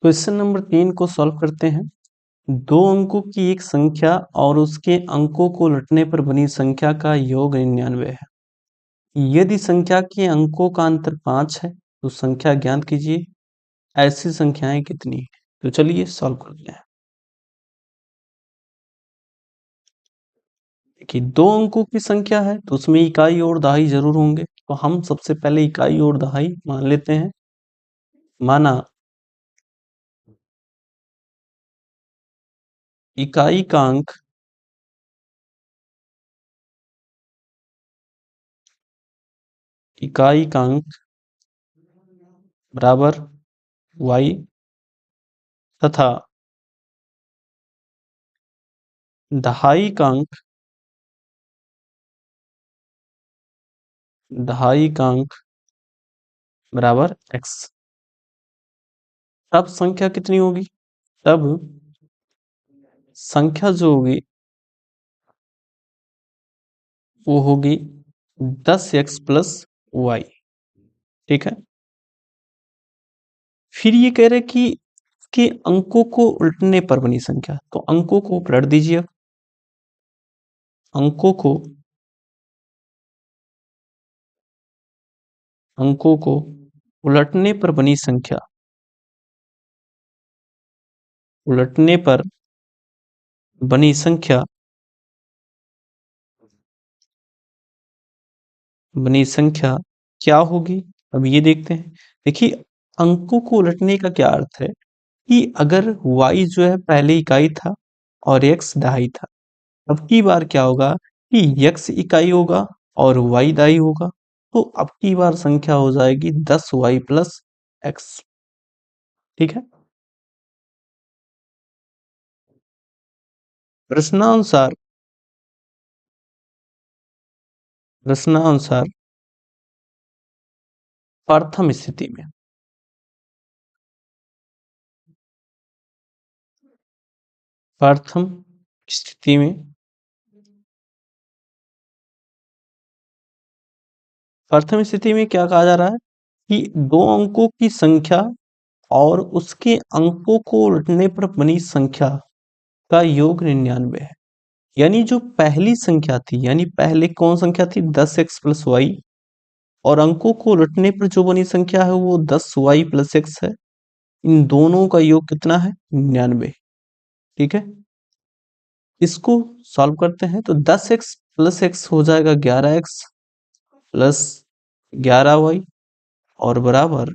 Question number 3 को solve करते हैं। दो अंकों की एक संख्या और उसके अंकों को उलटने पर बनी संख्या का योग 99 है। यदि संख्या के अंकों का अंतर 5 है तो संख्या ज्ञात कीजिए। ऐसी संख्याएं कितनी है? तो चलिए सॉल्व करते हैं। देखिए, दो अंकों की संख्या है तो उसमें इकाई और दहाई जरूर होंगे, तो हम सबसे पहले इकाई और दहाई मान लेते हैं। माना इकाई का अंक बराबर y तथा दहाई का अंक बराबर x। तब संख्या कितनी होगी? तब संख्या जो होगी वो होगी 10x प्लस वाई। ठीक है। फिर ये कह रहे कि अंकों को उल्टने पर बनी संख्या, तो अंकों को पलट दीजिए। अंकों को उलटने पर बनी संख्या, उलटने पर बनी संख्या क्या होगी? अब ये देखते हैं। देखिए, अंकों को उलटने का क्या अर्थ है कि अगर y जो है पहले इकाई था और x दहाई था, अब की बार क्या होगा कि x इकाई होगा और y दहाई होगा, तो अब की बार संख्या हो जाएगी 10y प्लस x। ठीक है। प्रश्नानुसार प्रश्नानुसार प्रथम स्थिति में प्रथम स्थिति में प्रथम स्थिति में क्या कहा जा रहा है कि दो अंकों की संख्या और उसके अंकों को उलटने पर बनी संख्या का योग 99 है। यानी जो पहली संख्या थी, यानी पहले कौन संख्या थी? 10x प्लस वाई, और अंकों को उलटने पर जो बनी संख्या है वो 10y प्लस x है। इन दोनों का योग कितना है? 99। ठीक है। इसको सॉल्व करते हैं तो 10x प्लस x हो जाएगा 11x प्लस 11y और बराबर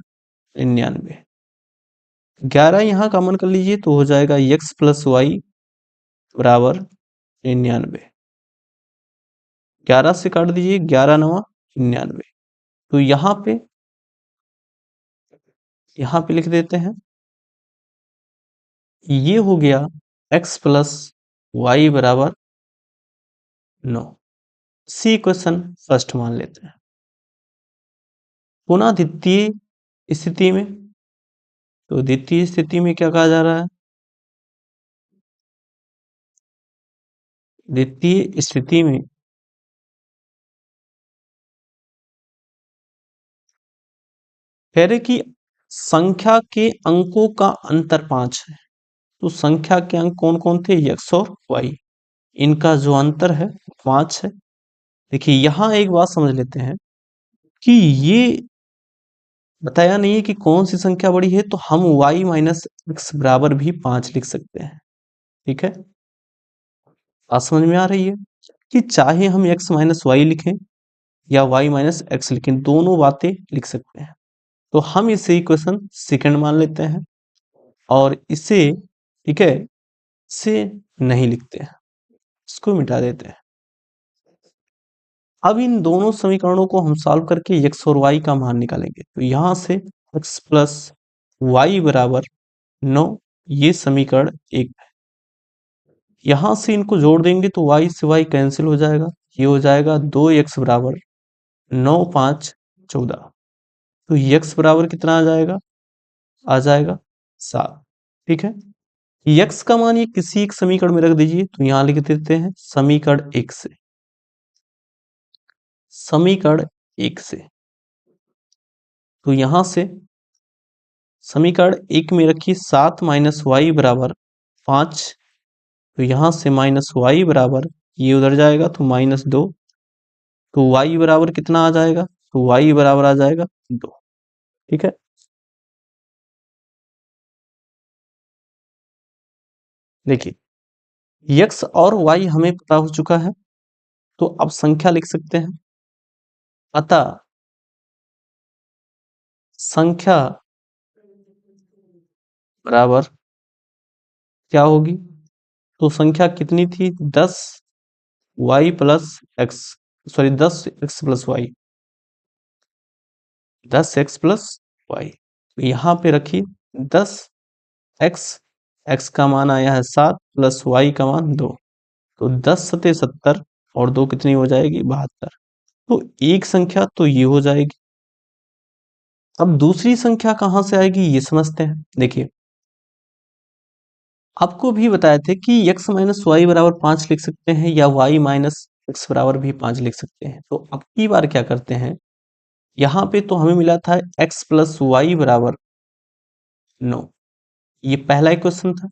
99। 11 यहाँ कॉमन कर लीजिए तो हो जाएगा x प्लस वाई बराबर 99। 11 से काट दीजिए, 11 नवा 99। तो यहाँ पे लिख देते हैं, ये हो गया x प्लस वाई बराबर 9। सी इक्वेशन फर्स्ट मान लेते हैं। पुनः द्वितीय स्थिति में, तो द्वितीय स्थिति में क्या कहा जा रहा है? द्वितीय स्थिति में कह रहे कि संख्या के अंकों का अंतर 5 है। तो संख्या के अंक कौन कौन थे? x और y। इनका जो अंतर है 5 है। देखिए, यहां एक बात समझ लेते हैं कि ये बताया नहीं है कि कौन सी संख्या बड़ी है, तो हम y माइनस एक्स बराबर भी 5 लिख सकते हैं। ठीक है। बात समझ में आ रही है कि चाहे हम x माइनस वाई लिखें या y माइनस एक्स लिखें, दोनों बातें लिख सकते हैं। तो हम इसे इक्वेशन सेकंड मान लेते हैं और इसे, ठीक है, इसे नहीं लिखते हैं, इसको मिटा देते हैं। अब इन दोनों समीकरणों को हम सॉल्व करके x और y का मान निकालेंगे। तो यहां से x प्लस वाई बराबर 9, ये समीकरण 1 है। यहां से इनको जोड़ देंगे तो y से y कैंसिल हो जाएगा, ये हो जाएगा 2x बराबर 9 5 14। तो x बराबर कितना आ जाएगा? आ जाएगा 7। ठीक है। x का मान ये किसी एक समीकरण में रख दीजिए, तो यहां लिख देते हैं समीकरण 1 से। समीकरण 1 से तो यहां से समीकरण 1 में रखिए 7 माइनस वाई बराबर 5, तो यहाँ से माइनस वाई बराबर ये उधर जाएगा तो -2, तो वाई बराबर कितना आ जाएगा, तो वाई बराबर आ जाएगा 2। ठीक है, देखिए x और y हमें पता हो चुका है, तो अब संख्या लिख सकते हैं। अतः संख्या बराबर क्या होगी, तो संख्या कितनी थी, 10 y plus x, sorry 10x plus y, 10x plus y, यहाँ पे रखिए 10x, x का मान आया है 7 प्लस y का मान 2, तो 10 सते 70 और 2 कितनी हो जाएगी, 72। तो एक संख्या तो ये हो जाएगी। अब दूसरी संख्या कहाँ से आएगी ये समझते हैं। देखिए आपको भी बताए थे कि x माइनस वाई बराबर 5 लिख सकते हैं या y माइनस एक्स बराबर भी 5 लिख सकते हैं। तो अब की बार क्या करते हैं, यहाँ पे तो हमें मिला था x प्लस वाई बराबर 9, ये पहला इक्वेशन था।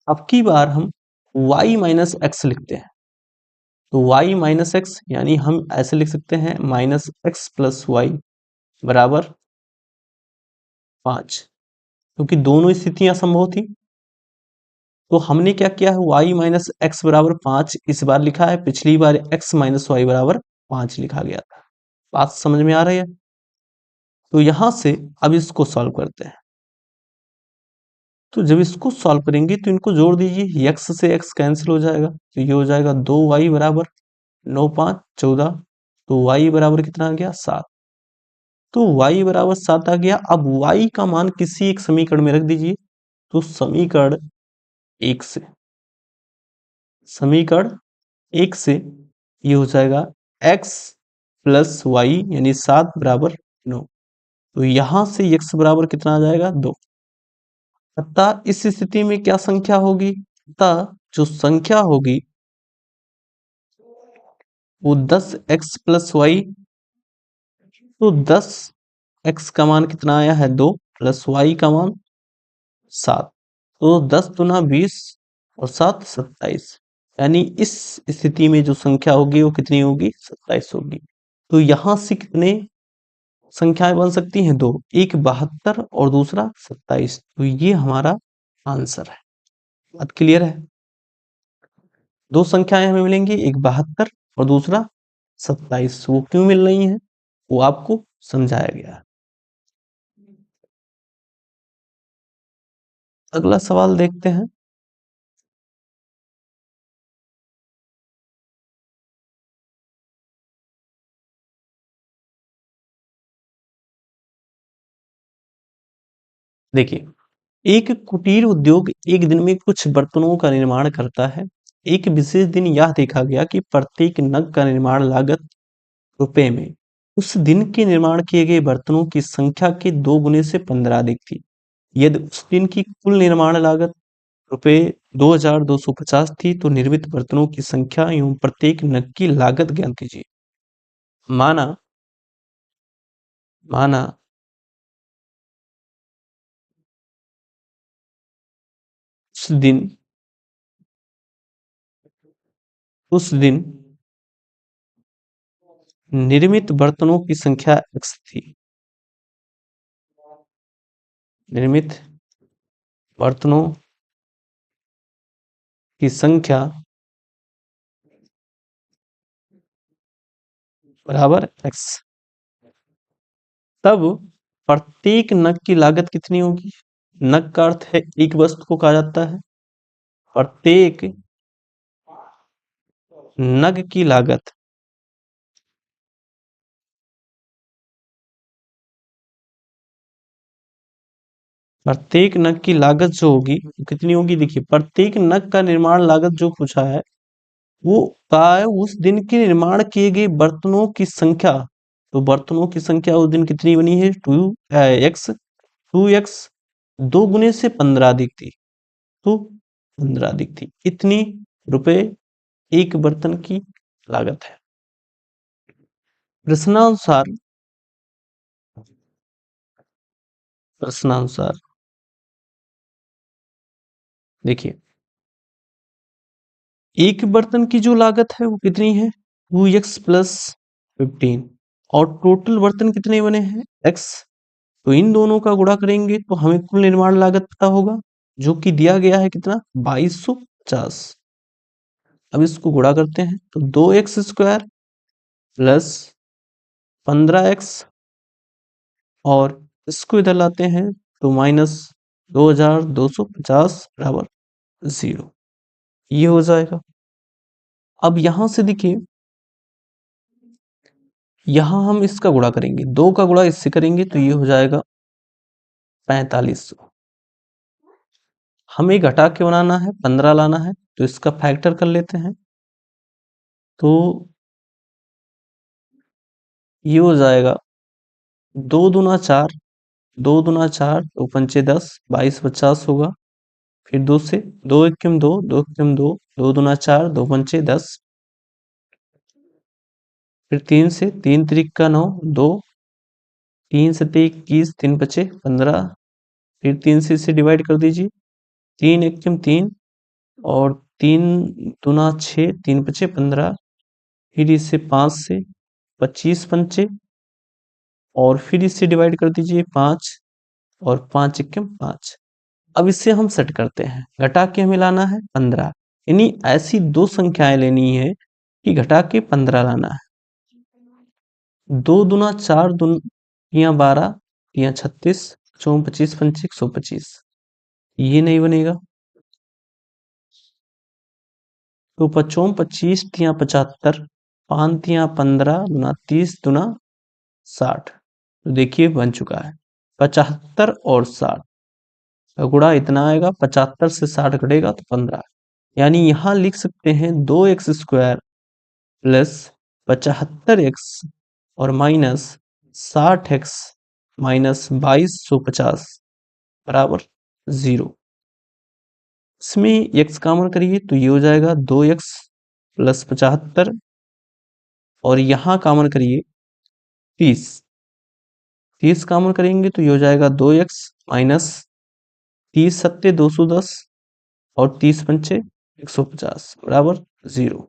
अब की बार हम y माइनस एक्स लिखते हैं, तो y माइनस एक्स यानी हम ऐसे लिख सकते हैं माइनस एक्स प्लस वाई बराबर 5, क्योंकि दोनों स्थितियां संभव थी। तो हमने क्या किया है, y माइनस एक्स बराबर 5 इस बार लिखा है, पिछली बार x माइनस वाई बराबर 5 लिखा गया था। बात समझ में आ रही है। तो यहां से अब इसको सॉल्व करते हैं। तो जब इसको सॉल्व करेंगे तो इनको जोड़ दीजिए, x से x कैंसिल हो जाएगा, तो ये हो जाएगा 2y बराबर 9 5 14, तो y बराबर कितना आ गया, 7। तो y बराबर 7 आ गया। अब y का मान किसी एक समीकरण में रख दीजिए, तो समीकरण एक से ये हो जाएगा x प्लस वाई यानी 7 बराबर 9, तो यहां से x बराबर कितना आ जाएगा, 2। अतः इस स्थिति में क्या संख्या होगी, अतः जो संख्या होगी वो 10x प्लस वाई, तो 10x का मान कितना आया है, 2 प्लस वाई का मान 7, तो 10 दुना 20 और 7 27, यानी इस स्थिति में जो संख्या होगी वो कितनी होगी, 27 होगी। तो यहां से कितने संख्याएं बन सकती हैं, दो, एक 72 और दूसरा 27, तो ये हमारा आंसर है। बात क्लियर है। दो संख्याएं हमें मिलेंगी, एक 72 और दूसरा 27, वो क्यों मिल रही हैं वो आपको समझाया गया है। अगला सवाल देखते हैं। देखिए एक कुटीर उद्योग एक दिन में कुछ बर्तनों का निर्माण करता है। एक विशेष दिन यह देखा गया कि प्रत्येक नग का निर्माण लागत रुपए में उस दिन के निर्माण किए गए बर्तनों की संख्या के 2 गुने से 15 अधिक थी। यदि उस दिन की कुल निर्माण लागत रुपए 2250 थी, तो निर्मित बर्तनों की संख्या एवं प्रत्येक नग की लागत ज्ञात कीजिए। माना माना उस दिन उस दिन निर्मित बर्तनों की संख्या x थी। निर्मित बर्तनों की संख्या बराबर x, तब प्रत्येक नग की लागत कितनी होगी। नग का अर्थ है एक वस्तु को कहा जाता है। प्रत्येक नग की लागत प्रत्येक नग की लागत जो होगी वो कितनी होगी, देखिए प्रत्येक नग का निर्माण लागत जो पूछा है वो का है उस दिन के निर्माण किए गए बर्तनों की संख्या। तो बर्तनों की संख्या उस दिन कितनी बनी है, 2x 2 गुने से 15 अधिक थी, तो 15 अधिक थी, इतनी रुपए एक बर्तन की लागत है। प्रश्नानुसार प्रश्नानुसार देखिए, एक बर्तन की जो लागत है वो कितनी है 2x प्लस 15 और टोटल बर्तन कितने बने हैं x। तो इन दोनों का गुणा करेंगे तो हमें कुल निर्माण लागत पता होगा, जो कि दिया गया है कितना 2250। अब इसको गुणा करते हैं तो 2x स्क्वायर प्लस 15x और इसको इधर लाते हैं तो माइनस 2250 बराबर 0। ये हो जाएगा। अब यहां से देखिए, यहां हम इसका गुणा करेंगे, 2 का गुणा इससे करेंगे तो ये हो जाएगा 4500। हमें घटा के बनाना है 15 लाना है तो इसका फैक्टर कर लेते हैं तो ये हो जाएगा 2 दूना 4, 2 दूना 4, 2 पंचे 10, 2250 होगा। फिर 2 से 2 एकम 2, 2 एकम 2, 2 दूना 4, 2 पंचे 10। फिर 3 से 3 त्रिक का 9, 2, 3 से 21, 3 पचे 15। फिर 3 से इसे डिवाइड कर दीजिए, 3 एकम 3 और 3 दूना 6, 3 पचे 15। फिर इसे 5 से 25 पंचे और फिर इससे डिवाइड कर दीजिए 5 और 5 एकम 5। अब इसे हम सेट करते हैं, घटा के हमें लाना है 15, यानी ऐसी दो संख्याएं लेनी है कि घटा के 15 लाना है। 2 दूना 4, दुनिया 12, या 36, 4 25 पंचे 125। ये नहीं बनेगा तो 55 25 तिया 75, 5 तिया 15, दुना 30, दुना 60। तो देखिए बन चुका है 75 और 60 का गुणा इतना आएगा, 75 से 60 घटेगा तो 15। यानी यहां लिख सकते हैं 2x स्क्वायर प्लस 75x और माइनस 60x माइनस 2250 बराबर 0। इसमें x कॉमन करिए तो ये हो जाएगा 2x प्लस 75 और यहां कॉमन करिए 30, 30 कॉमन करेंगे तो ये हो जाएगा 2x माइनस 30 सत्ते 210 और 30 पंचे 150 बराबर 0।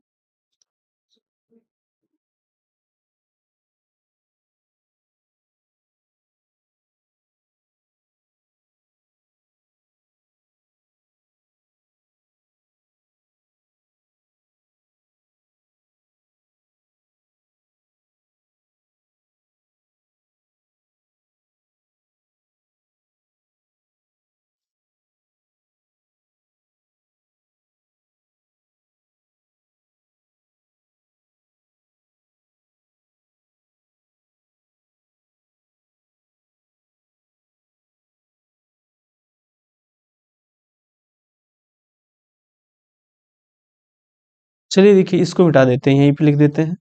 चलिए देखिए, इसको मिटा देते हैं, यहीं पे लिख देते हैं।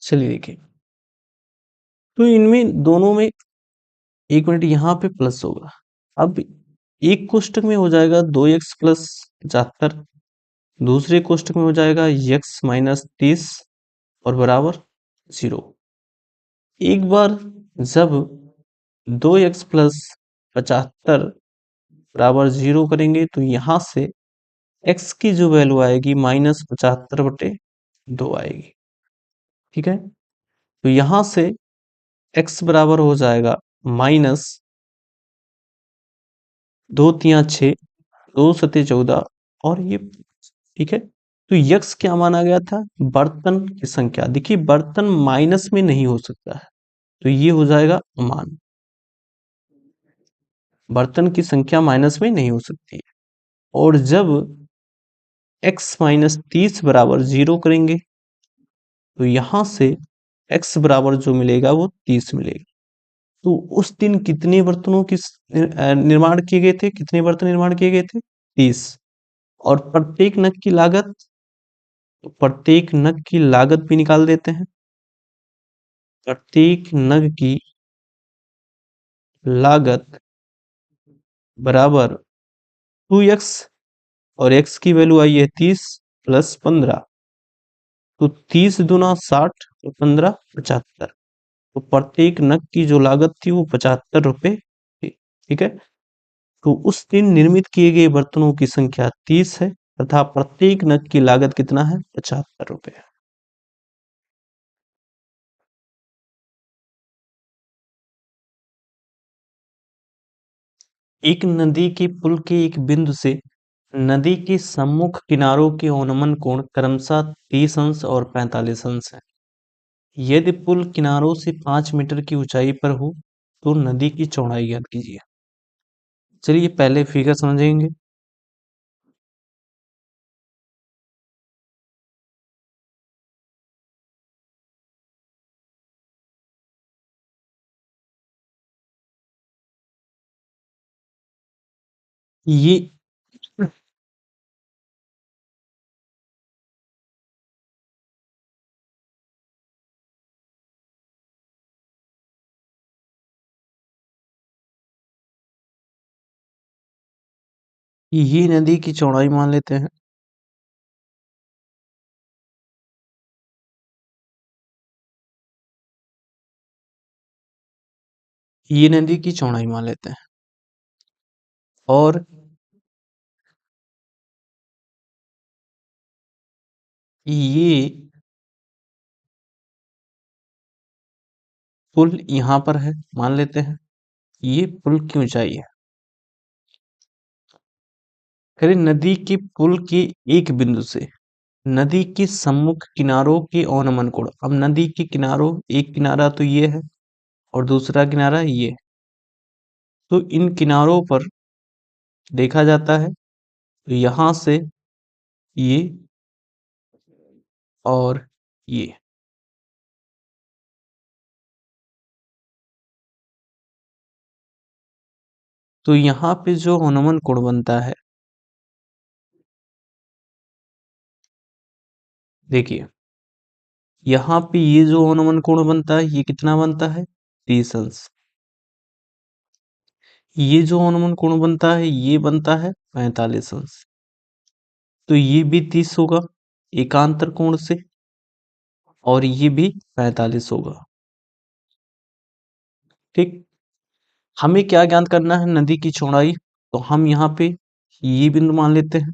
चलिए देखिए, तो इनमें दोनों में 1 मिनट यहाँ पे प्लस होगा। अब एक कोष्टक में हो जाएगा 2x प्लस 75, दूसरे कोष्टक में हो जाएगा x माइनस 30 और बराबर 0। एक बार जब 2x प्लस 75 बराबर 0 करेंगे तो यहां से x की जो वैल्यू आएगी माइनस 75/2 आएगी। ठीक है, तो यहां से x बराबर हो जाएगा माइनस 2 तिया 6, 2 सते 14 और ये। ठीक है, तो यक्स क्या माना गया था बर्तन की संख्या। देखिए बर्तन माइनस में नहीं हो सकता है तो ये हो जाएगा अमान। बर्तन की संख्या माइनस में नहीं हो सकती है। और जब x माइनस 30 बराबर 0 करेंगे तो यहां से x बराबर जो मिलेगा वो 30 मिलेगा। तो उस दिन कितने बर्तनों की निर्माण किए गए थे, कितने बर्तन निर्माण किए गए थे 30। और प्रत्येक नग की लागत, तो प्रत्येक नग की लागत भी निकाल देते हैं। प्रत्येक नग की लागत बराबर 2x और x की वैल्यू आई है 30 प्लस 15, तो 30 दूना 60 तो 15 75। तो प्रत्येक नग की जो लागत थी वो 75 रुपए थी। ठीक है, तो उस दिन निर्मित किए गए बर्तनों की संख्या 30 है तथा प्रत्येक नग की लागत कितना है, 75 रुपए। एक नदी के पुल के एक बिंदु से नदी के सम्मुख किनारों के अवनमन कोण क्रमशः 30 अंश और 45 अंश है। यदि पुल किनारों से 5 मीटर की ऊंचाई पर हो तो नदी की चौड़ाई ज्ञात कीजिए। चलिए पहले फिगर समझेंगे। ये ये नदी की चौड़ाई मान लेते हैं। ये नदी की चौड़ाई मान लेते हैं और ये पुल यहाँ पर है मान लेते हैं। ये पुल की ऊंचाई है। करें नदी के पुल के एक बिंदु से नदी के सम्मुख किनारों के अवनमन कोण। अब नदी के किनारों, एक किनारा तो ये है और दूसरा किनारा ये है। तो इन किनारों पर देखा जाता है तो यहां से ये और ये, तो यहाँ पे जो अवनमन कोण बनता है, देखिए यहाँ पे ये जो अवनमन कोण बनता है ये कितना बनता है, 30 अंश। ये जो अवनमन कोण बनता है ये बनता है 45 अंश। तो ये भी 30 होगा एकांतर कोण से और ये भी 45 होगा। ठीक, हमें क्या ज्ञात करना है, नदी की चौड़ाई। तो हम यहाँ पे ये बिंदु मान लेते हैं,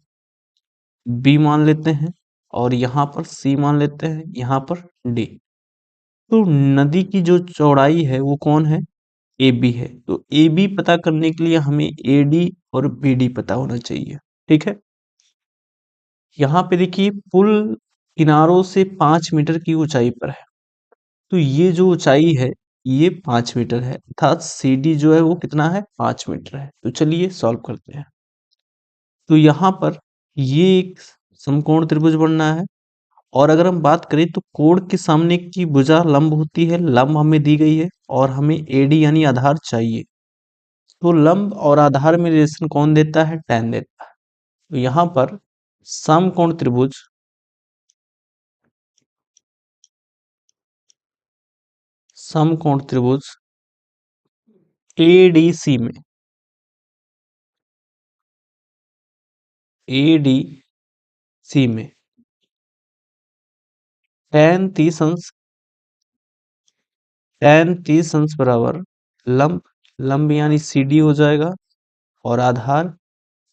बी मान लेते हैं और यहाँ पर सी मान लेते हैं, यहाँ पर डी। तो नदी की जो चौड़ाई है वो कौन है, ए बी है। तो ए बी पता करने के लिए हमें ए डी और बी डी पता होना चाहिए। ठीक है, यहाँ पे देखिए पुल किनारों से 5 मीटर की ऊंचाई पर है। तो ये जो ऊंचाई है ये 5 मीटर है, अर्थात सी डी जो है वो कितना है, 5 मीटर है। तो चलिए सॉल्व करते हैं। तो यहाँ पर ये एक समकोण त्रिभुज बनना है और अगर हम बात करें तो कोण के सामने की भुजा लंब होती है, लंब हमें दी गई है और हमें एडी यानी आधार चाहिए। तो लंब और आधार में रिलेशन कौन देता है, tan देता है। तो यहाँ पर समकोण त्रिभुज समकोण त्रिभुज एडीसी में एडीसी में tan 30 अंश बराबर लंब, लंब यानी सी डी हो जाएगा और आधार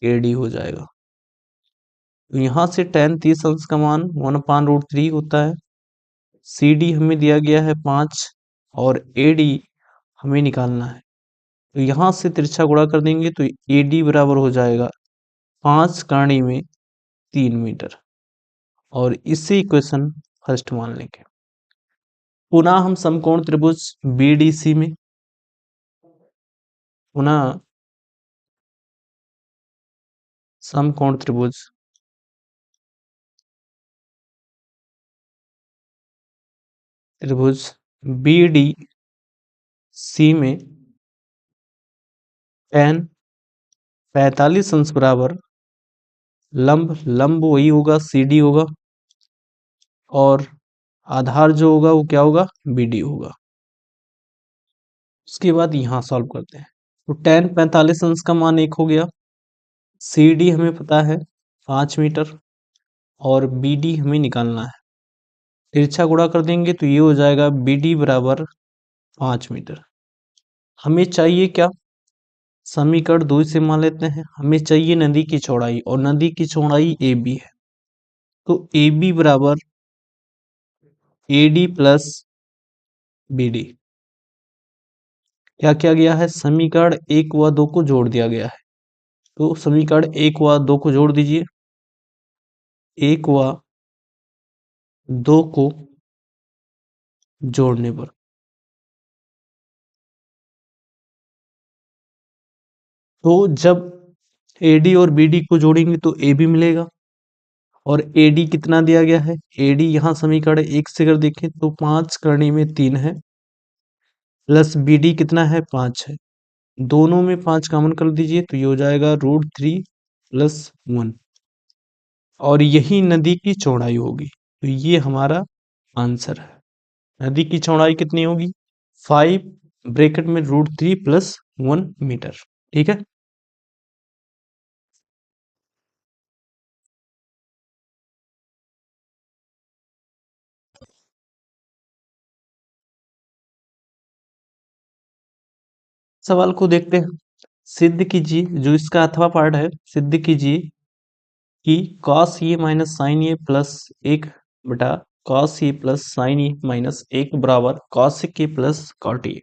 एडी हो जाएगा। तो यहाँ से tan 30 अंश का मान 1/√3 होता है। सी डी हमें दिया गया है 5 और ए डी हमें निकालना है। तो यहाँ से तिरछा गुणा कर देंगे तो ए डी बराबर हो जाएगा 5 कर्ण में 3 मीटर और इसे इक्वेशन फर्स्ट मान लेंगे। पुनः हम समकोण त्रिभुज बीडीसी में पुनः समकोण त्रिभुज त्रिभुज बीडीसी में tan 45 अंश बराबर लंब, लंब वही होगा सी डी होगा और आधार जो होगा वो क्या होगा, बी डी होगा। उसके बाद यहाँ सॉल्व करते हैं। तो tan 45 अंश का मान 1 हो गया। सी डी हमें पता है 5 मीटर और BD हमें निकालना है। तिरछा गुणा कर देंगे तो ये हो जाएगा BD बराबर 5 मीटर। हमें चाहिए क्या? समीकरण 2 से मान लेते हैं। हमें चाहिए नदी की चौड़ाई और नदी की चौड़ाई AB है। तो AB बराबर AD प्लस BD। क्या किया गया है? समीकरण 1 व 2 को जोड़ दिया गया है। तो समीकरण 1 व 2 को जोड़ दीजिए। 1 व 2 को जोड़ने पर तो जब AD और BD को जोड़ेंगे तो AB मिलेगा। और AD कितना दिया गया है? AD यहाँ समीकरण 1 से अगर देखें तो 5 करने में 3 है, प्लस BD कितना है? 5 है। दोनों में 5 कॉमन कर दीजिए तो ये हो जाएगा √3 प्लस 1। और यही नदी की चौड़ाई होगी। तो ये हमारा आंसर है। नदी की चौड़ाई कितनी होगी? 5 ब्रैकेट में √3 प्लस 1 मीटर। ठीक है। सवाल को देखते हैं। सिद्ध कीजिए, जो इसका अथवा पार्ट है, सिद्ध कीजिए कि cos ए माइनस साइन ए प्लस 1 बटा cos ए प्लस साइन ए माइनस 1 बराबर cos ए प्लस cot ए।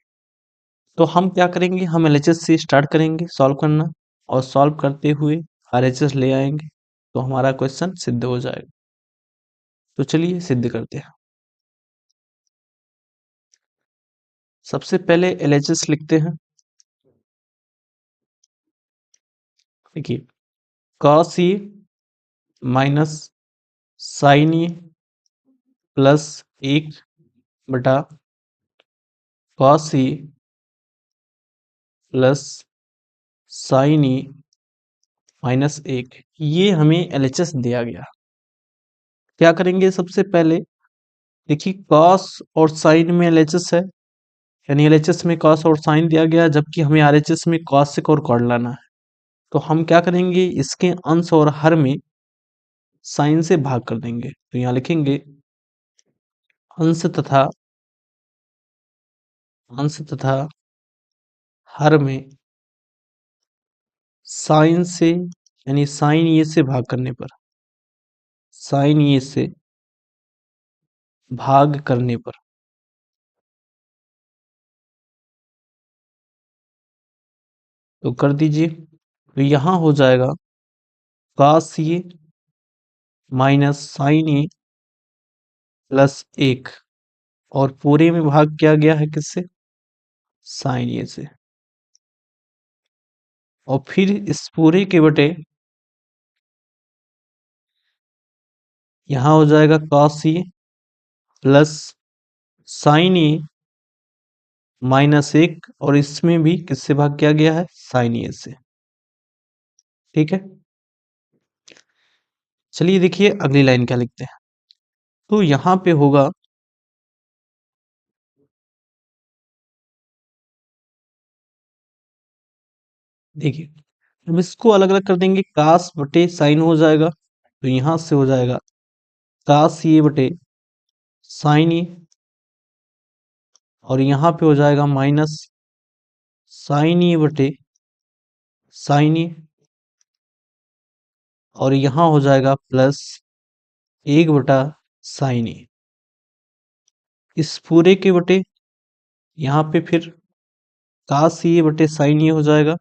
तो हम क्या करेंगे? हम LHS से स्टार्ट करेंगे सॉल्व करना और सॉल्व करते हुए RHS ले आएंगे तो हमारा क्वेश्चन सिद्ध हो जाएगा। तो चलिए सिद्ध करते हैं। सबसे पहले LHS लिखते हैं। देखिए, cos ए माइनस साइन ए प्लस 1 बटा cos ए प्लस साइन ए माइनस 1, ये हमें LHS दिया गया। क्या करेंगे? सबसे पहले देखिए, cos और sin में LHS है, यानी LHS में cos और sin दिया गया, जबकि हमें RHS में cosec और cot लाना है। तो हम क्या करेंगे? इसके अंश और हर में sin से भाग कर देंगे। तो यहाँ लिखेंगे अंश तथा हर में sin से, यानी sin ए से भाग करने पर, sin ए से भाग करने पर तो कर दीजिए। तो यहाँ हो जाएगा cos ए माइनस साइन ए प्लस 1 और पूरे में भाग किया गया है किससे? साइन ए से। और फिर इस पूरे के बटे यहाँ हो जाएगा cos ए प्लस साइन ए माइनस 1 और इसमें भी किससे भाग किया गया है? साइन ए से। ठीक है। चलिए देखिए अगली लाइन क्या लिखते हैं। तो यहाँ पे होगा, देखिए अब इसको अलग अलग कर देंगे, कास बटे साइन हो जाएगा। तो यहाँ से हो जाएगा कास ए बटे साइन ए और यहाँ पे हो जाएगा माइनस साइन ए बटे साइन ए और यहाँ हो जाएगा प्लस 1 बटा साइन ए। इस पूरे के बटे यहाँ पे फिर कास ए बटे साइन ए हो जाएगा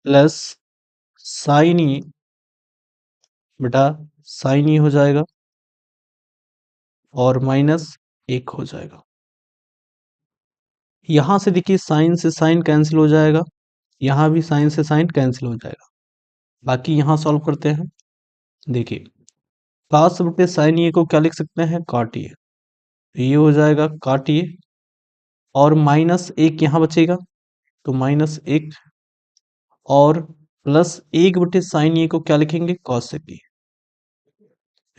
प्लस साइन ए बटा साइन ए हो जाएगा और माइनस 1 हो जाएगा। यहाँ से देखिए साइन से साइन कैंसिल हो जाएगा, यहाँ भी साइन से साइन कैंसिल हो जाएगा। बाकी यहाँ सॉल्व करते हैं। देखिए कास बटे साइन ए को क्या लिख सकते हैं? काटिए। तो ये हो जाएगा काटिए और माइनस 1 यहाँ बचेगा तो माइनस 1 और प्लस 1 बटे साइन ए को क्या लिखेंगे? कॉसेक ए।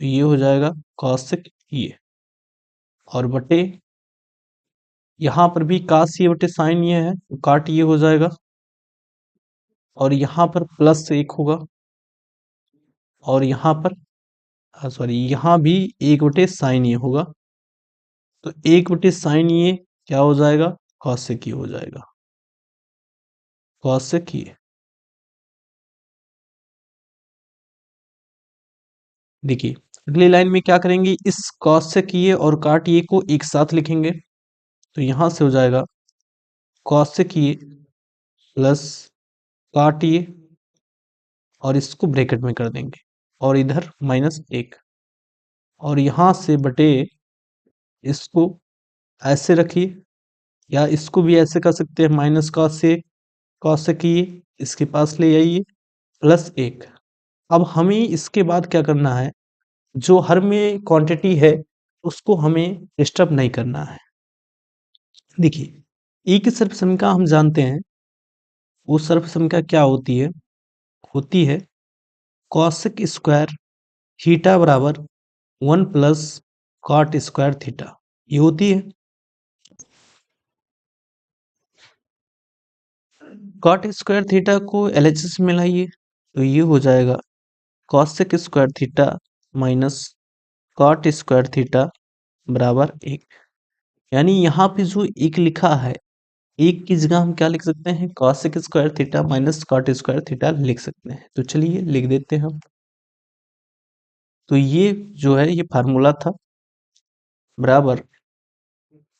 तो ये हो जाएगा कॉसेक ए और बटे यहाँ पर भी कास ये बटे साइन ये है तो काट ये हो जाएगा और यहाँ पर +1 होगा, और यहाँ पर सॉरी, यहाँ भी 1/sin ये होगा। तो 1/sin ये क्या हो जाएगा, cosec ये हो जाएगा, cosec ये। देखिए अगली लाइन में क्या करेंगे, इस cosec ये और cot ये को एक साथ लिखेंगे। तो यहां से हो जाएगा cosec ये प्लस cot ये, और इसको ब्रैकेट में कर देंगे, और इधर -1, और यहां से बटे इसको ऐसे रखिए, या इसको भी ऐसे कर सकते हैं, माइनस cosec ये इसके पास ले आइए, +1। अब हमें इसके बाद क्या करना है, जो हर में क्वांटिटी है उसको हमें डिस्टर्ब नहीं करना है। देखिए एक सर्वसंख्या हम जानते हैं, वो सर्वसंख्या क्या होती है cosec स्क्वायर थीटा बराबर 1 प्लस cot स्क्वायर थीटा, ये होती है। cot स्क्वायर थीटा को LHS में लाइए, तो ये हो जाएगा cosec square theta minus cot square theta बराबर 1। यानी यहाँ पे जो एक लिखा है, एक की जगह हम क्या लिख सकते हैं, cosec square theta minus cot square theta लिख सकते हैं। तो चलिए लिख देते हैं हम। तो ये जो है ये फार्मूला था, बराबर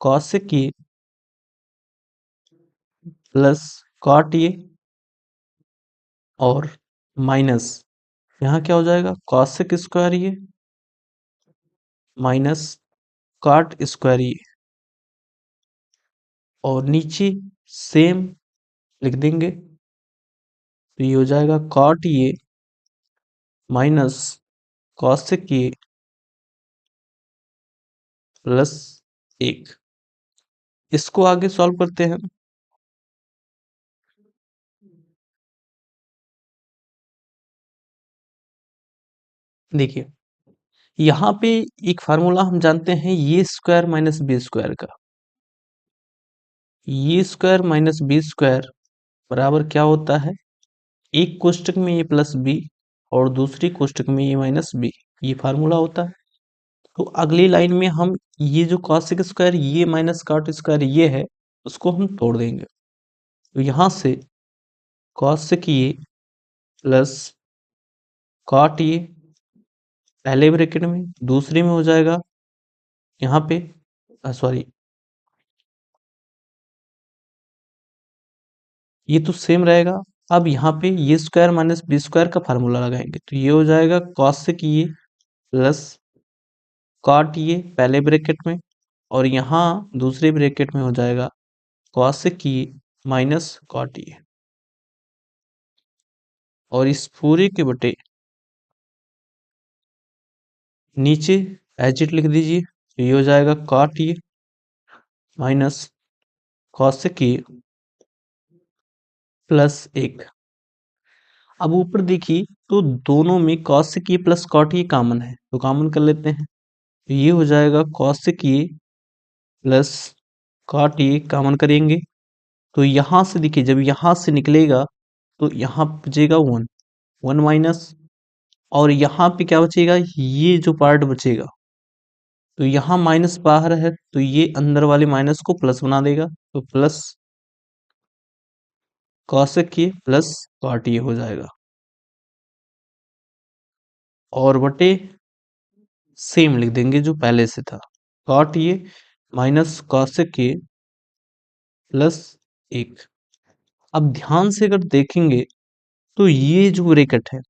cosec ये प्लस cot ये, और माइनस यहाँ क्या हो जाएगा, cosec स्क्वायर ये माइनस cot स्क्वायर ये, और नीचे सेम लिख देंगे। तो ये हो जाएगा cot ये माइनस cosec ये +1। इसको आगे सॉल्व करते हैं। देखिए यहाँ पे एक फार्मूला हम जानते हैं, ये स्क्वायर माइनस बी स्क्वायर का, ये स्क्वायर माइनस बी स्क्वायर बराबर क्या होता है, एक कोष्टक में ये प्लस बी और दूसरी कोष्टक में ये माइनस बी, ये फार्मूला होता है। तो अगली लाइन में हम ये जो cosec स्क्वायर ये माइनस cot स्क्वायर ये है, उसको हम तोड़ देंगे। तो यहाँ से cosec ये प्लस cot ये पहले ब्रैकेट में, दूसरे में हो जाएगा यहाँ पे सॉरी, ये तो सेम रहेगा। अब यहाँ पे ये स्क्वायर माइनस बी स्क्वायर का फार्मूला लगाएंगे, तो ये हो जाएगा cosec ये प्लस cot ये पहले ब्रैकेट में, और यहाँ दूसरे ब्रैकेट में हो जाएगा cosec ये माइनस cot ये, और इस पूरे के बटे नीचे एज इट लिख दीजिए। तो ये हो जाएगा cot ये माइनस cosec ये +1। अब ऊपर देखिए तो दोनों में cosec ये प्लस cot ये कॉमन है, तो कॉमन कर लेते हैं। तो ये हो जाएगा cosec ये प्लस cot ये कॉमन करेंगे, तो यहाँ से देखिए जब यहाँ से निकलेगा तो यहाँ बचेगा 1, 1 माइनस, और यहाँ पे क्या बचेगा, ये जो पार्ट बचेगा, तो यहाँ माइनस बाहर है तो ये अंदर वाले माइनस को प्लस बना देगा, तो प्लस cosec ये प्लस cot ये हो जाएगा, और बटे सेम लिख देंगे जो पहले से था, cot ये माइनस cosec ये +1। अब ध्यान से अगर देखेंगे तो ये जो ब्रैकेट है,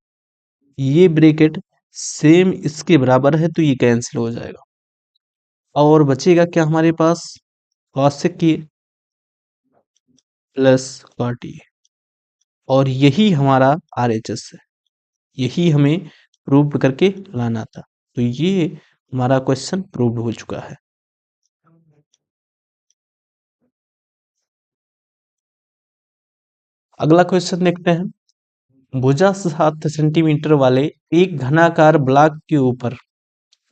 ये ब्रैकेट सेम इसके बराबर है, तो ये कैंसिल हो जाएगा, और बचेगा क्या हमारे पास, cosec ये प्लस cot ये, और यही हमारा RHS है, यही हमें प्रूव करके लाना था। तो ये हमारा क्वेश्चन प्रूव हो चुका है। अगला क्वेश्चन देखते हैं। भुजा 7 सेंटीमीटर वाले एक घनाकार ब्लॉक के ऊपर,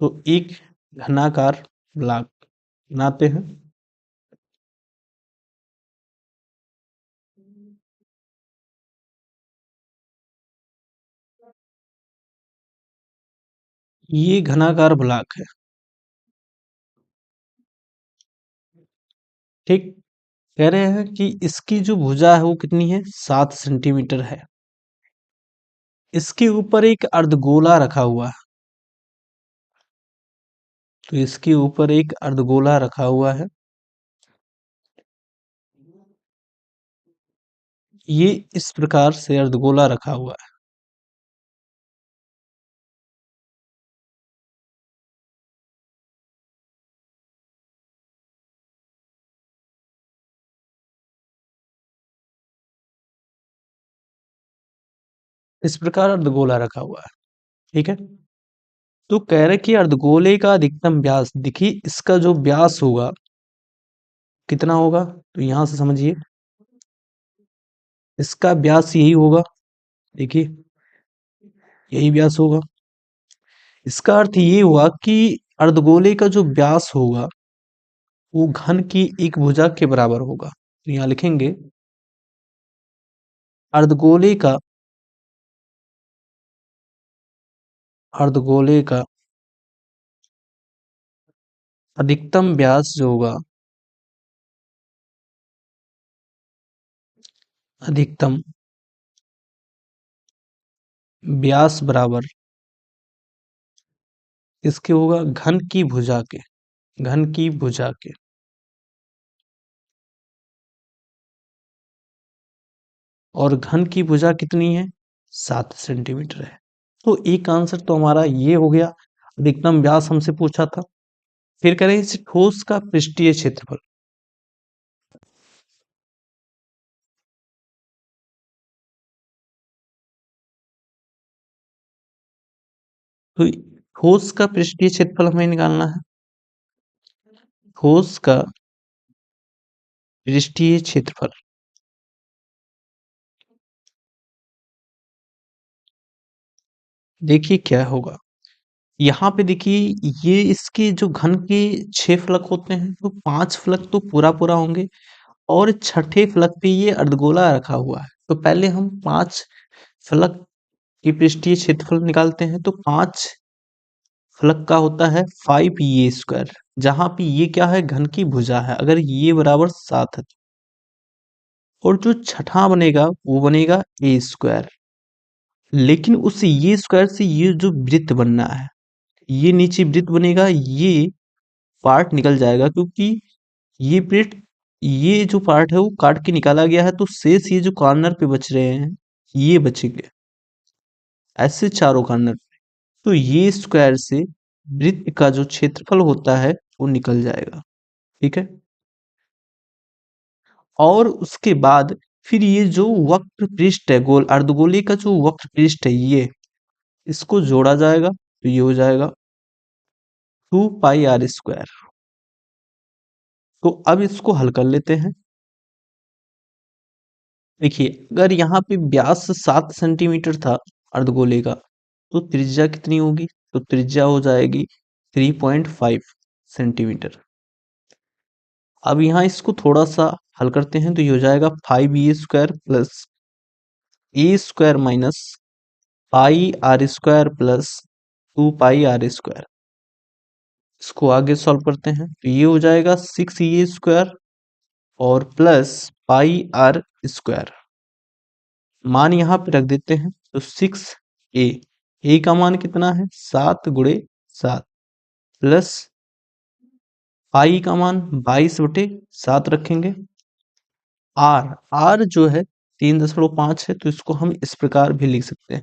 तो एक घनाकार ब्लॉक बनाते हैं। ये घनाकार ब्लॉक है। ठीक। कह रहे हैं कि इसकी जो भुजा है वो कितनी है, 7 सेंटीमीटर है। इसके ऊपर एक अर्धगोला रखा हुआ है। तो इसके ऊपर एक अर्धगोला रखा हुआ है। ये इस प्रकार से अर्धगोला रखा हुआ है। इस प्रकार अर्धगोला रखा हुआ है। ठीक है। तो कह रहे कि अर्धगोले का अधिकतम व्यास, देखिए इसका जो व्यास होगा कितना होगा, तो यहां से समझिए इसका व्यास यही होगा। देखिए यही व्यास होगा। इसका अर्थ ये हुआ कि अर्धगोले का जो व्यास होगा वो घन की एक भुजा के बराबर होगा। तो यहाँ लिखेंगे अर्धगोले का अर्धगोले का अधिकतम व्यास जो होगा, अधिकतम व्यास बराबर इसके होगा घन की भुजा के, घन की भुजा के। और घन की भुजा कितनी है, 7 सेंटीमीटर है। तो एक आंसर तो हमारा ये हो गया। अधिकतम व्यास हमसे पूछा था। फिर करें इस ठोस का पृष्ठीय क्षेत्रफल। तो ठोस का पृष्ठीय क्षेत्रफल हमें निकालना है। ठोस का पृष्ठीय क्षेत्रफल, देखिए क्या होगा। यहाँ पे देखिए ये इसके जो घन के 6 फलक होते हैं, तो 5 फलक तो पूरा पूरा होंगे और छठे फलक पे ये अर्धगोला रखा हुआ है। तो पहले हम 5 फलक की पृष्ठीय क्षेत्रफल निकालते हैं। तो 5 फलक का होता है 5a²। जहां पे ये क्या है, घन की भुजा है। अगर ये बराबर 7 है और जो छठा बनेगा वो बनेगा a²। लेकिन उस ये स्क्वायर से ये जो वृत्त बनना है, ये नीचे वृत्त बनेगा, ये पार्ट निकल जाएगा क्योंकि ये वृत्त, ये जो पार्ट है वो काट के निकाला गया है। तो शेष ये जो कॉर्नर पे बच रहे हैं ये बचेंगे, ऐसे चारों कॉर्नर। तो ये स्क्वायर से वृत्त का जो क्षेत्रफल होता है वो निकल जाएगा। ठीक है। और उसके बाद फिर ये जो वक्र पृष्ठ है, गोल अर्धगोले का जो वक्र पृष्ठ है, ये इसको जोड़ा जाएगा। तो ये हो जाएगा 2πr²। तो अब इसको हल कर लेते हैं। देखिए अगर यहाँ पे व्यास 7 सेंटीमीटर था अर्धगोले का, तो त्रिज्या कितनी होगी, तो त्रिज्या हो जाएगी 3.5 सेंटीमीटर। अब यहाँ इसको थोड़ा सा हल करते हैं। तो ये हो जाएगा 5a² plus a² minus πr² plus 2πr²। इसको आगे सॉल्व करते हैं। तो ये हो जाएगा 6a² और प्लस πr²। मान यहाँ पे रख देते हैं। तो 6a का मान कितना है, 7 × 7 प्लस पाई का मान 22/7 रखेंगे। आर जो है 3.5 है, तो इसको हम इस प्रकार भी लिख सकते हैं।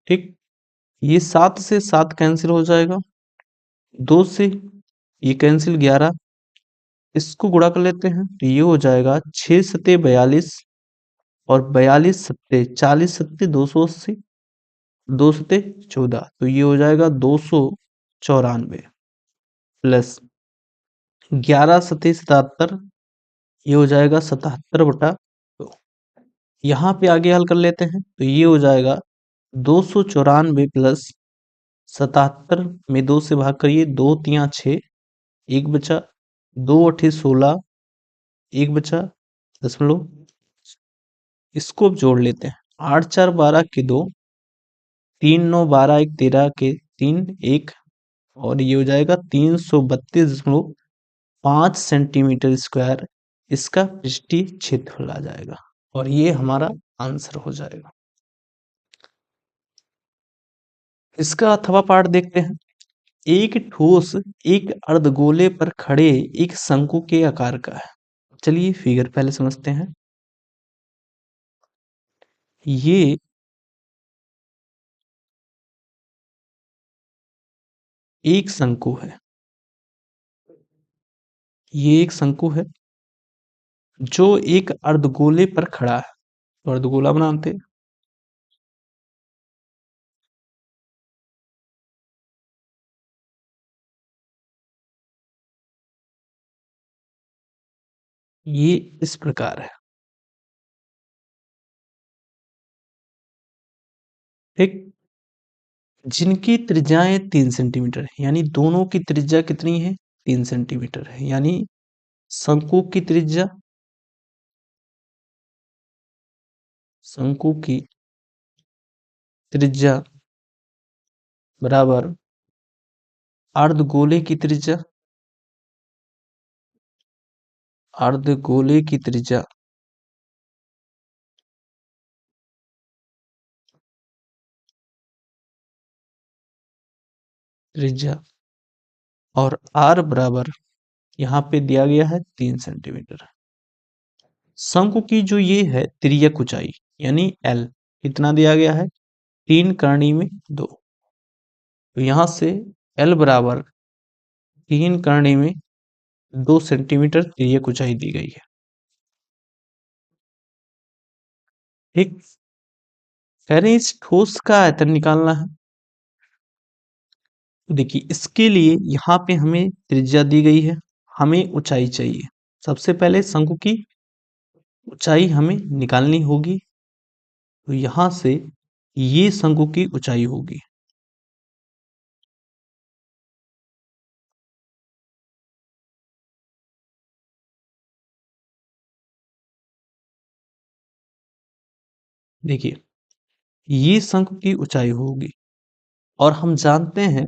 ठीक। ये 7 से 7 कैंसिल हो जाएगा, 2 से ये कैंसिल, 11, इसको गुणा कर लेते हैं। तो ये हो जाएगा 6×7=42 और 42×7=40, 280, 2×7=14। तो ये हो जाएगा 294 प्लस 11×7=77, ये हो जाएगा 77/2। यहाँ पे आगे हल कर लेते हैं। तो ये हो जाएगा 294 प्लस 77 में 2 से भाग करिए, 2×3=6, 1 बचा, 2×8=16, 1 बचा, दशमलव। इसको अब जोड़ लेते हैं। 8×4=12 के 2, 3 9 12 1 13 के 3 1 और ये हो जाएगा 332.5 सेंटीमीटर स्क्वायर इसका पृष्ठीय क्षेत्रफल आ जाएगा और ये हमारा आंसर हो जाएगा। इसका अथवा पाठ देखते हैं। एक ठोस एक अर्धगोले पर खड़े एक शंकु के आकार का है। चलिए फिगर पहले समझते हैं। ये एक शंकु है। ये एक शंकु है जो एक अर्धगोले पर खड़ा है। तो अर्धगोला बनाते हैं। ये इस प्रकार है। ठीक, जिनकी त्रिज्याएं 3 सेंटीमीटर है, यानी दोनों की त्रिज्या कितनी है? 3 सेंटीमीटर है। यानी शंकु की त्रिज्या, शंकु की त्रिज्या बराबर अर्धगोले की त्रिज्या, अर्धगोले की त्रिज्या त्रिज्या और r बराबर यहाँ पे दिया गया है 3 सेंटीमीटर। शंकु की जो ये है तिर्यक ऊंचाई यानी L कितना दिया गया है? 3 करनी में 2। तो यहाँ से L बराबर 3 करनी में 2 सेंटीमीटर तिर्यक ऊंचाई दी गई है। ठीक, कह रहे हैं इस ठोस का आयतन निकालना है। तो देखिए इसके लिए यहाँ पे हमें त्रिज्या दी गई है, हमें ऊंचाई चाहिए। सबसे पहले शंकु की ऊंचाई हमें निकालनी होगी। तो यहाँ से ये शंकु की ऊंचाई होगी। देखिए ये शंकु की ऊंचाई होगी और हम जानते हैं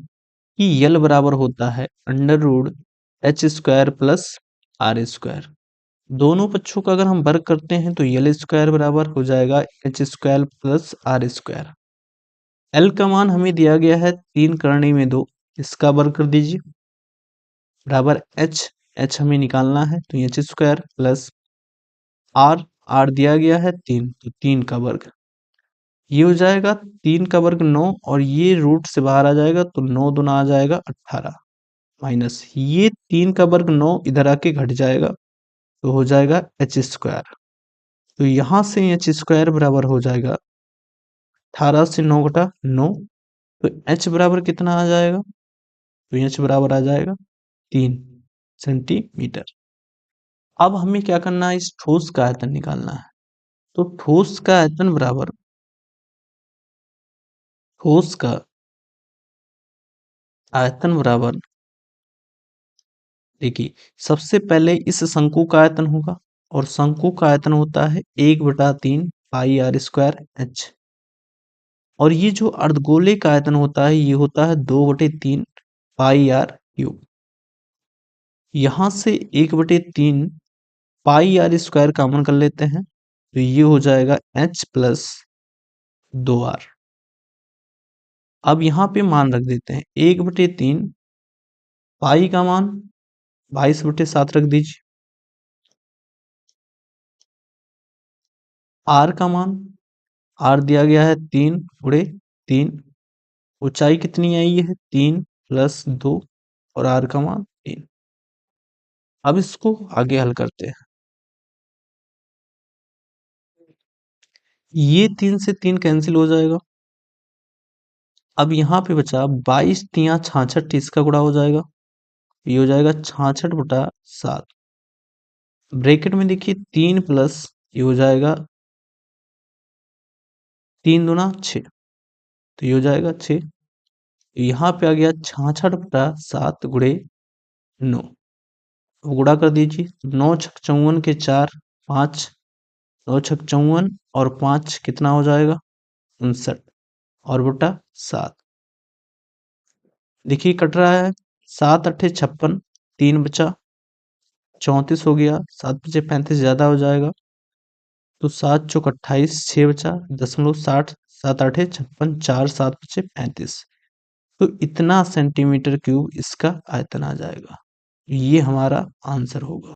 कि यल बराबर होता है √h² प्लस r²। दोनों पक्षों का अगर हम वर्ग करते हैं तो यल स्क्वायर बराबर हो जाएगा h² प्लस r²। एल का मान हमें दिया गया है 3 करनी में 2, इसका वर्ग कर दीजिए बराबर h हमें निकालना है तो h² प्लस r दिया गया है 3 तो 3 का वर्ग। ये हो जाएगा 3 का वर्ग 9 और ये रूट से बाहर आ जाएगा तो 9 दूना आ जाएगा 18 माइनस ये 3 का वर्ग 9 इधर आके घट जाएगा तो हो जाएगा h²। तो यहाँ से h² बराबर हो जाएगा 18 से 9 घटा 9 तो h बराबर कितना आ जाएगा? तो h बराबर आ जाएगा 3 सेंटीमीटर। अब हमें क्या करना है? इस ठोस का आयतन निकालना है। तो ठोस का आयतन बराबर ठोस का आयतन बराबर देखिए सबसे पहले इस शंकु का आयतन होगा और शंकु का आयतन होता है 1/3 πr² h और ये जो अर्धगोले का आयतन होता है ये होता है 2/3 πr³। यहाँ से 1/3 πr² कॉमन कर लेते हैं तो ये हो जाएगा h प्लस 2r। अब यहाँ पे मान रख देते हैं 1/3 पाई का मान 22/7 रख दीजिए, r का मान r दिया गया है 3/3, ऊंचाई कितनी आई है 3 प्लस 2 और r का मान 3। अब इसको आगे हल करते हैं। ये 3 से 3 कैंसिल हो जाएगा। अब यहाँ पे बचा 22×3 = 66, इसका गुणा हो जाएगा, ये हो जाएगा 66/7। ब्रैकेट में देखिए 3 प्लस ये हो जाएगा 3 दूना 6 तो ये हो जाएगा 6। यहाँ पे आ गया 66/7 गुणे 9। अब गुणा कर दीजिए 9×6 = 54 के 4 5 9×6 = 54 और 5 कितना हो जाएगा 59। और बटा 7। देखिए कट रहा है, 7 अट्ठे 56, 3 बचा 34 हो गया, 7 पचे 35 ज़्यादा हो जाएगा, तो 7 चौक 28, 6 बचा 0.60, 7 आठे 56, 4 7 पचे 35। तो इतना सेंटीमीटर क्यूब इसका आयतन आ जाएगा। ये हमारा आंसर होगा।